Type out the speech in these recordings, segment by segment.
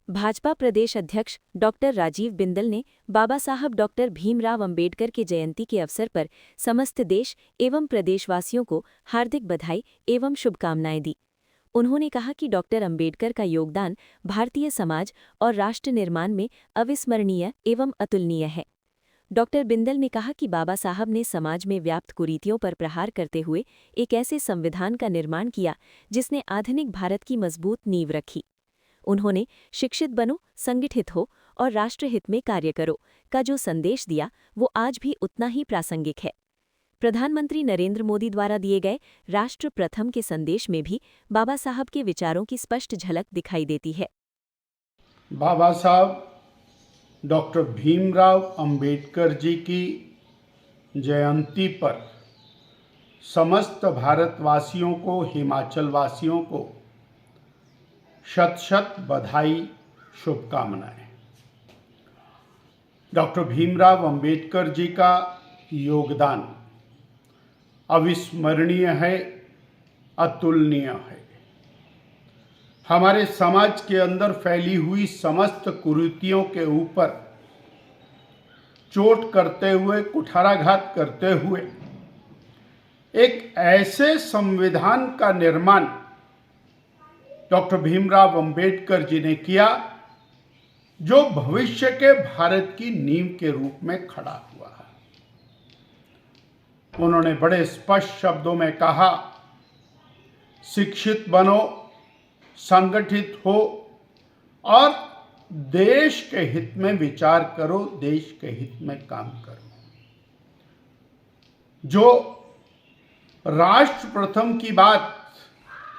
भाजपा प्रदेश अध्यक्ष डॉक्टर राजीव बिंदल ने बाबा साहब डॉक्टर भीमराव अंबेडकर के जयंती के अवसर पर समस्त देश एवं प्रदेशवासियों को हार्दिक बधाई एवं शुभकामनाएं दी। उन्होंने कहा कि डॉक्टर अंबेडकर का योगदान भारतीय समाज और राष्ट्र निर्माण में अविस्मरणीय एवं अतुलनीय है। डॉक्टर बिंदल ने कहा कि बाबा साहब ने समाज में व्याप्त कुरीतियों पर प्रहार करते हुए एक ऐसे संविधान का निर्माण किया जिसने आधुनिक भारत की मजबूत नींव रखी। उन्होंने शिक्षित बनो, संगठित हो और राष्ट्रहित में कार्य करो का जो संदेश दिया वो आज भी उतना ही प्रासंगिक है। प्रधानमंत्री नरेंद्र मोदी द्वारा दिए गए राष्ट्र प्रथम के संदेश में भी बाबा साहब के विचारों की स्पष्ट झलक दिखाई देती है। बाबा साहब डॉक्टर भीमराव अंबेडकर जी की जयंती पर समस्त भारतवासियों को, हिमाचल वासियों को शत शत बधाई, शुभकामनाएं। डॉक्टर भीमराव अंबेडकर जी का योगदान अविस्मरणीय है, अतुलनीय है। हमारे समाज के अंदर फैली हुई समस्त कुरीतियों के ऊपर चोट करते हुए, कुठाराघात करते हुए एक ऐसे संविधान का निर्माण डॉक्टर भीमराव अंबेडकर जी ने किया जो भविष्य के भारत की नींव के रूप में खड़ा हुआ है। उन्होंने बड़े स्पष्ट शब्दों में कहा, शिक्षित बनो, संगठित हो और देश के हित में विचार करो, देश के हित में काम करो। जो राष्ट्र प्रथम की बात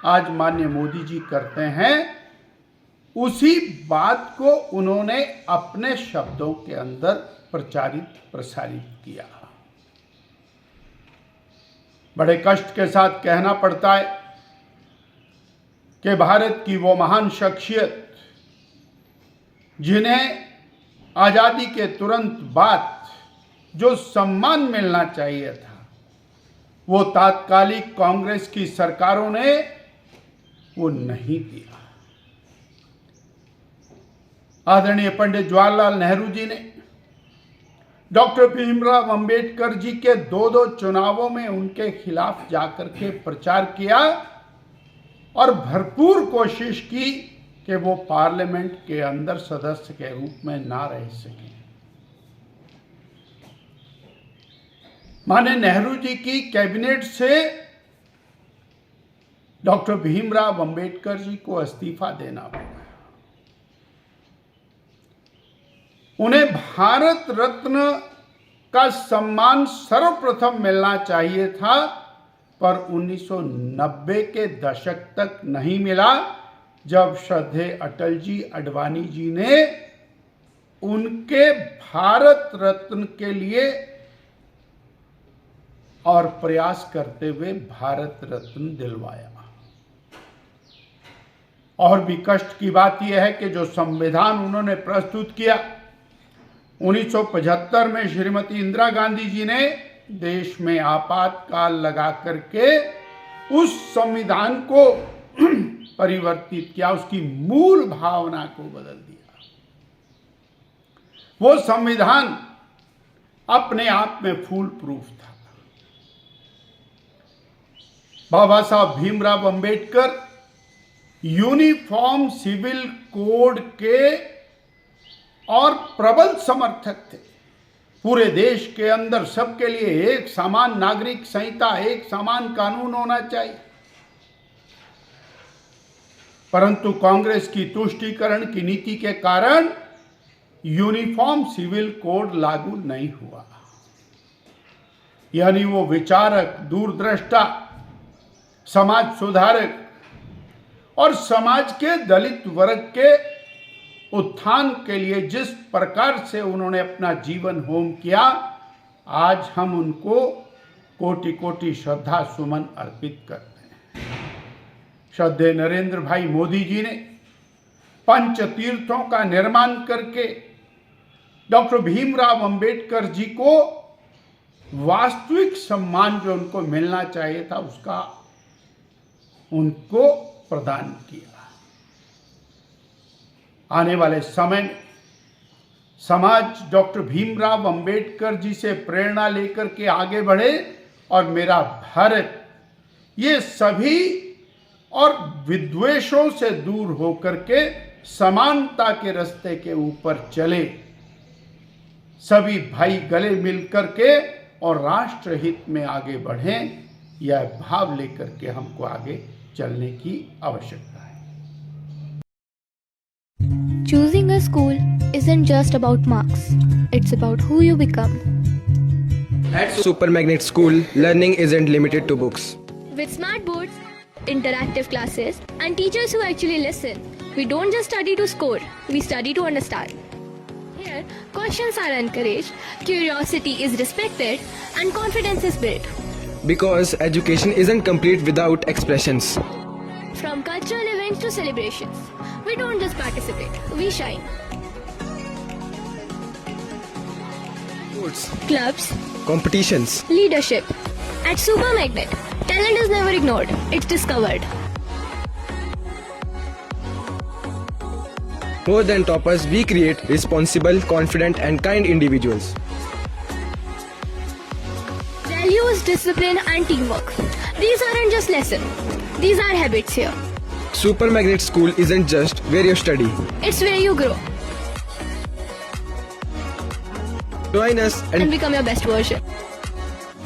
आज माननीय मोदी जी करते हैं, उसी बात को उन्होंने अपने शब्दों के अंदर प्रचारित प्रसारित किया। बड़े कष्ट के साथ कहना पड़ता है कि भारत की वो महान शख्सियत जिन्हें आज़ादी के तुरंत बाद जो सम्मान मिलना चाहिए था, वो तात्कालिक कांग्रेस की सरकारों ने वो नहीं दिया। आदरणीय पंडित जवाहरलाल नेहरू जी ने डॉक्टर भीमराव अंबेडकर जी के दो चुनावों में उनके खिलाफ जाकर के प्रचार किया और भरपूर कोशिश की कि वो पार्लियामेंट के अंदर सदस्य के रूप में ना रह सके। माननीय नेहरू जी की कैबिनेट से डॉक्टर भीमराव अंबेडकर जी को इस्तीफा देना पड़ा। उन्हें भारत रत्न का सम्मान सर्वप्रथम मिलना चाहिए था, पर 1990 के दशक तक नहीं मिला, जब श्रद्धेय अटल जी अडवाणी जी ने उनके भारत रत्न के लिए और प्रयास करते हुए भारत रत्न दिलवाया। और भी कष्ट की बात यह है कि जो संविधान उन्होंने प्रस्तुत किया 1975 में श्रीमती इंदिरा गांधी जी ने देश में आपातकाल लगा करके उस संविधान को परिवर्तित किया, उसकी मूल भावना को बदल दिया। वो संविधान अपने आप में फूल प्रूफ था। Baba Saheb Bhimrao Ambedkar uniform civil code के और प्रबल समर्थक थे। पूरे देश के अंदर सबके लिए एक समान नागरिक संहिता, एक समान कानून होना चाहिए। परंतु कांग्रेस की तुष्टीकरण की नीति के कारण यूनिफॉर्म सिविल कोड लागू नहीं हुआ। यानी वो विचारक, दूरदृष्टा, समाज सुधारक और समाज के दलित वर्ग के उत्थान के लिए जिस प्रकार से उन्होंने अपना जीवन होम किया, आज हम उनको कोटि कोटि श्रद्धा सुमन अर्पित करते हैं। श्रद्धेय नरेंद्र भाई मोदी जी ने पंच तीर्थों का निर्माण करके डॉक्टर भीमराव अंबेडकर जी को वास्तविक सम्मान जो उनको मिलना चाहिए था, उसका उनको प्रदान किया। आने वाले समय में समाज डॉक्टर भीमराव अंबेडकर जी से प्रेरणा लेकर के आगे बढ़े और मेरा भारत ये सभी और विद्वेषों से दूर होकर के समानता के रास्ते के ऊपर चले। सभी भाई गले मिलकर के और राष्ट्र हित में आगे बढ़ें, यह भाव लेकर के हमको आगे चलने की आवश्यकता है। Choosing a school isn't just about marks, it's about who you become. At Super Magnet School, learning isn't limited to books. With smart boards, interactive classes, and teachers who actually listen, we don't just study to score, we study to understand. Here, questions are encouraged, curiosity is respected, and confidence is built. Because education isn't complete without expressions. From cultural events to celebrations, we don't just participate, we shine. Sports, Clubs, competitions, leadership. At Super Magnet, talent is never ignored, it's discovered. more than toppers, we create responsible, confident, and kind individuals. Values, discipline, and teamwork. These aren't just lessons, these are habits here. Super Magnet School isn't just where you study. It's where you grow Join us and and become your best version.